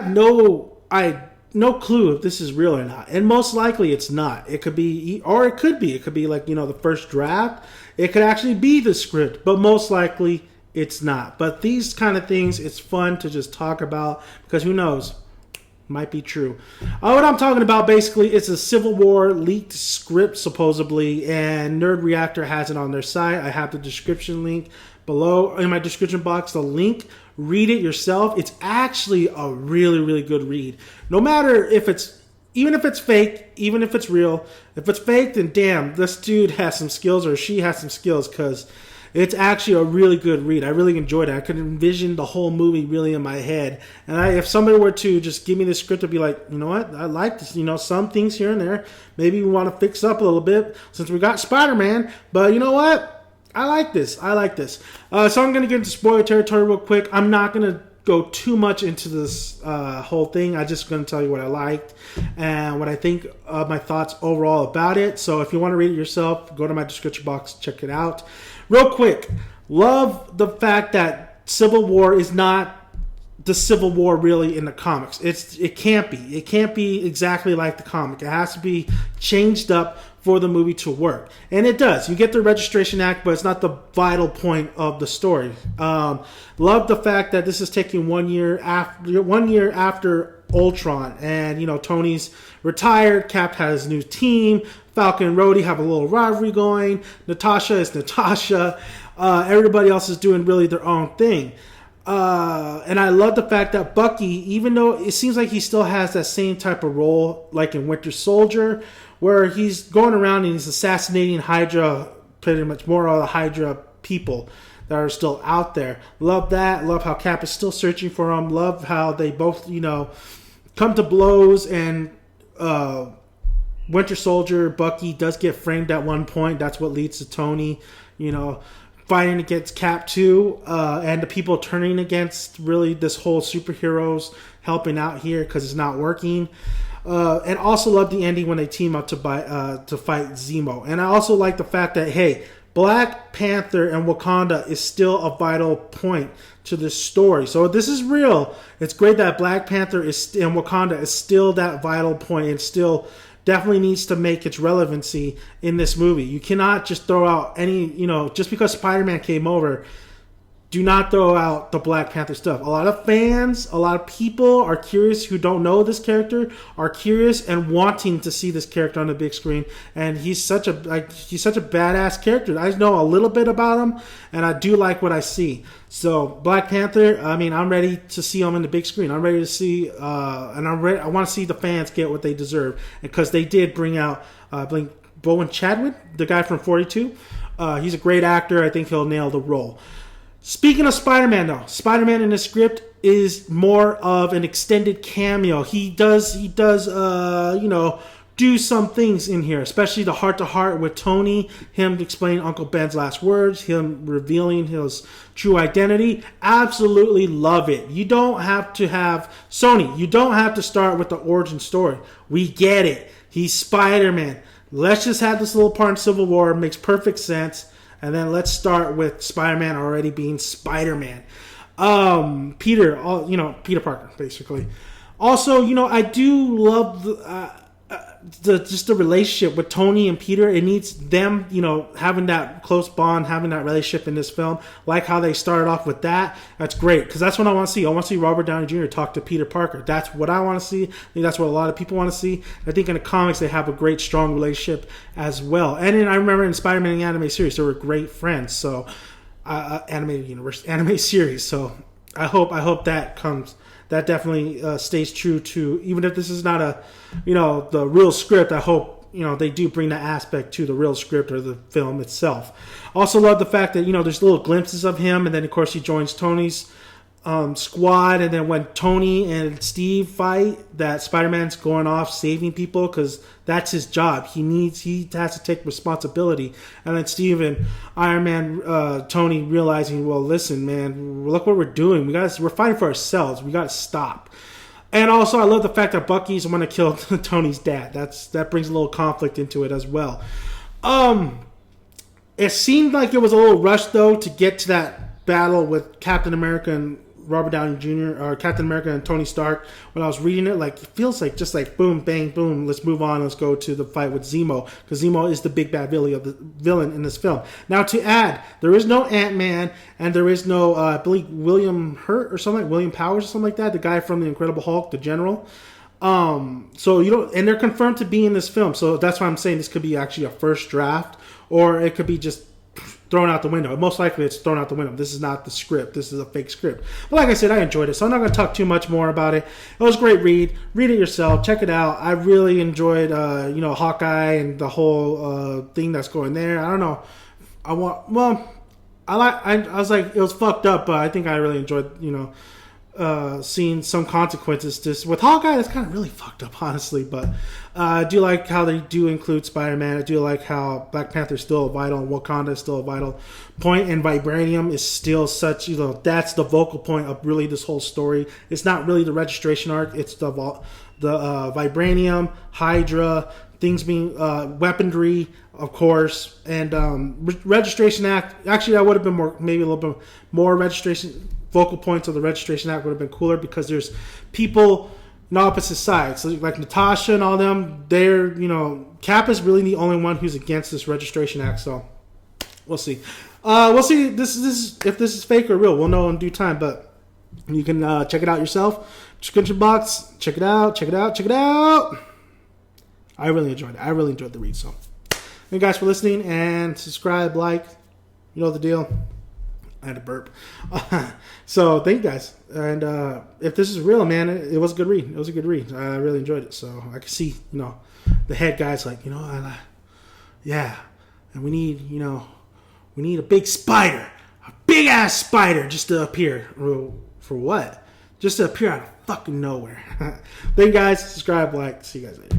no clue if this is real or not, and most likely it's not. It could be, or it could be. It could be like the first draft. It could actually be the script, but most likely it's not. But these kind of things, it's fun to just talk about because who knows, might be true. What I'm talking about basically, it's a Civil War leaked script supposedly, and Nerd Reactor has it on their site. I have the description link below in my description box. The link. Read it yourself. It's actually a really, really good read. No matter if it's, even if it's fake, even if it's real. If it's fake, then damn, this dude has some skills or she has some skills because it's actually a really good read. I really enjoyed it. I could envision the whole movie really in my head. And if somebody were to just give me the script, I'd be like, you know what? I like this. Some things here and there. Maybe we want to fix up a little bit since we got Spider-Man. But you know what? I like this. So I'm going to get into spoiler territory real quick. I'm not going to go too much into this whole thing. I'm just going to tell you what I liked and what I think of my thoughts overall about it. So if you want to read it yourself, go to my description box, check it out. Real quick, love the fact that Civil War is not the Civil War really in the comics. It can't be. It can't be exactly like the comic. It has to be changed up for the movie to work. And it does. You get the Registration Act, but it's not the vital point of the story. Love the fact that this is taking 1 year after Ultron. And, Tony's retired. Cap has his new team. Falcon and Rhodey have a little rivalry going. Natasha is Natasha. Everybody else is doing really their own thing. And I love the fact that Bucky, even though it seems like he still has that same type of role like in Winter Soldier, where he's going around and he's assassinating Hydra, pretty much more of the Hydra people that are still out there. Love that. Love how Cap is still searching for him. Love how they both, come to blows, and Winter Soldier, Bucky does get framed at one point. That's what leads to Tony, fighting against Cap too, and the people turning against really this whole superheroes helping out here because it's not working. And also love the ending when they team up to fight Zemo. And I also like the fact that, hey, Black Panther and Wakanda is still a vital point to this story. So this is real. It's great that Black Panther and Wakanda is still that vital point and still definitely needs to make its relevancy in this movie. You cannot just throw out any, just because Spider-Man came over, do not throw out the Black Panther stuff. A lot of fans, a lot of people are curious who don't know this character, are curious and wanting to see this character on the big screen. And he's such a badass character. I know a little bit about him, and I do like what I see. So Black Panther, I'm ready to see him in the big screen. I'm ready to see, and I want to see the fans get what they deserve, because they did bring out Bowen Chadwick, the guy from 42. He's a great actor. I think he'll nail the role. Speaking of Spider-Man, though, Spider-Man in the script is more of an extended cameo. He does, do some things in here, especially the heart-to-heart with Tony, him explaining Uncle Ben's last words, him revealing his true identity. Absolutely love it. You don't have to have Sony. You don't have to start with the origin story. We get it. He's Spider-Man. Let's just have this little part in Civil War. It makes perfect sense. And then let's start with Spider-Man already being Spider-Man. Peter Parker, basically. Also, I do love the relationship with Tony and Peter. It needs them, having that close bond, having that relationship in this film. Like how they started off with that. That's great, because that's what I want to see. I want to see Robert Downey Jr. talk to Peter Parker. That's what I want to see. I think that's what a lot of people want to see. I think in the comics they have a great, strong relationship as well. And I remember in Spider-Man the anime series, they were great friends. So, animated universe, anime series. So, I hope that comes. That definitely stays true to, even if this is not the real script, I hope, they do bring that aspect to the real script or the film itself. Also love the fact that, there's little glimpses of him, and then of course he joins Tony's squad, and then when Tony and Steve fight, that Spider-Man's going off saving people because that's his job. He has to take responsibility. And then Steve and Iron Man, Tony realizing, well, listen, man, look what we're doing. We're fighting for ourselves. We got to stop. And also, I love the fact that Bucky's the one that killed Tony's dad. That brings a little conflict into it as well. It seemed like it was a little rushed though to get to that battle with Captain America and Robert Downey Jr. or Captain America and Tony Stark, when I was reading it, like, it feels like just like boom, bang, boom, let's move on, let's go to the fight with Zemo, because Zemo is the big bad villain in this film. Now, to add, there is no Ant-Man, and there is no, I believe, William Hurt or something, William Powers or something like that, the guy from the Incredible Hulk, the general. So you don't, and they're confirmed to be in this film, so that's why I'm saying this could be actually a first draft, or it could be just thrown out the window. Most likely it's thrown out the window. This is not the script. This is a fake script. But like I said, I enjoyed it, so I'm not going to talk too much more about it. It was a great read. Read it yourself. Check it out. I really enjoyed, Hawkeye and the whole thing that's going there. I don't know. I was like, it was fucked up, but I think I really enjoyed, seeing some consequences to with Hawkeye. That's kind of really fucked up, honestly, but I do like how they do include Spider-Man. I do like how Black Panther is still vital and Wakanda is still a vital point, and Vibranium is still such, that's the vocal point of really this whole story. It's not really the registration arc, it's the Vibranium, Hydra, things being weaponry, of course, and Registration Act. Actually, that would have been maybe a little bit more registration. Vocal points of the Registration Act would have been cooler, because there's people on opposite sides. So like Natasha and all them, they're, Cap is really the only one who's against this Registration Act, so we'll see. We'll see this if this is fake or real. We'll know in due time, but you can check it out yourself. Description box, check it out. I really enjoyed it. I really enjoyed the read, so thank you guys for listening, and subscribe, like, you know the deal. I had a burp. So thank you guys. And if this is real, man, it was a good read. It was a good read. I really enjoyed it. So I could see, the head guy's like, yeah, and we need a big spider, a big ass spider, just to appear. For what? Just to appear out of fucking nowhere. Thank you guys. Subscribe, like. See you guys later.